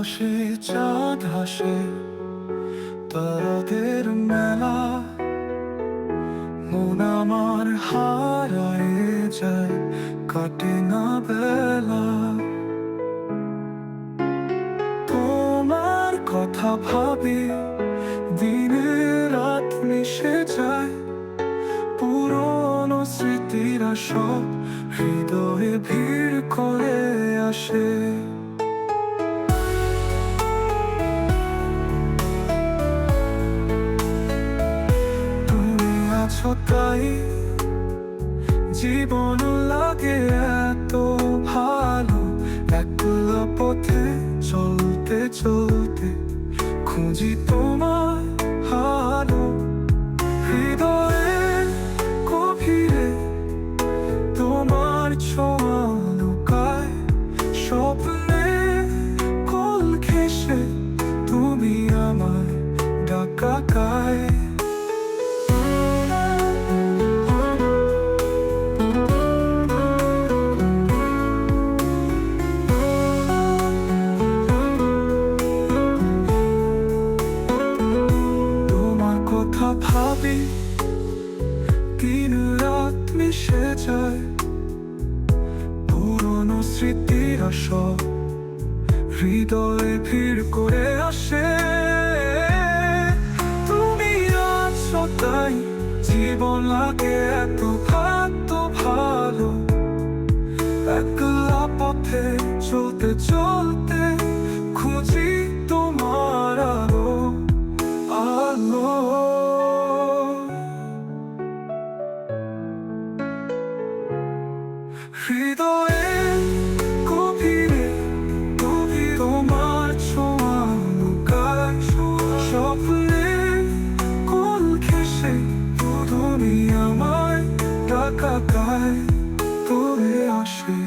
আকাশে চাঁদ হাসে, তারাদের মেলা। মন আমার হারায় যায়, কাটে না বেলা। তোমার কথা ভাবি, দিনে রাত মিশে যায়। পুরনো স্মৃতিরা সব হৃদয়ে ভিড় করে আসে। তুমি আছো তাই জীবন লাগে এত ভালো। একলা পথে চলতে চলতে খুঁজি তোমার হালো। হৃদয়ের গভীরে তোমার ছোঁয়া লুকায়। স্বপ্নে কোল ঘেঁষে তুমি আমার ডাকা গায়। কথা ভাবি, দিন রাত মিশে যায়। পুরনো স্মৃতিরা সব হৃদয়ে ভিড় করে আসে। তুমি আছো তাই জীবন লাগে এত ভালো। একলা পথে চলতে চলতে খুঁজি তোমার আলো আলো। হৃদয়ের গভীরে তোমার ছোঁয়া লুকায়। স্বপ্নে কোল ঘেঁষে তুমি আমায় ডাকা গায়। তোরে আসে।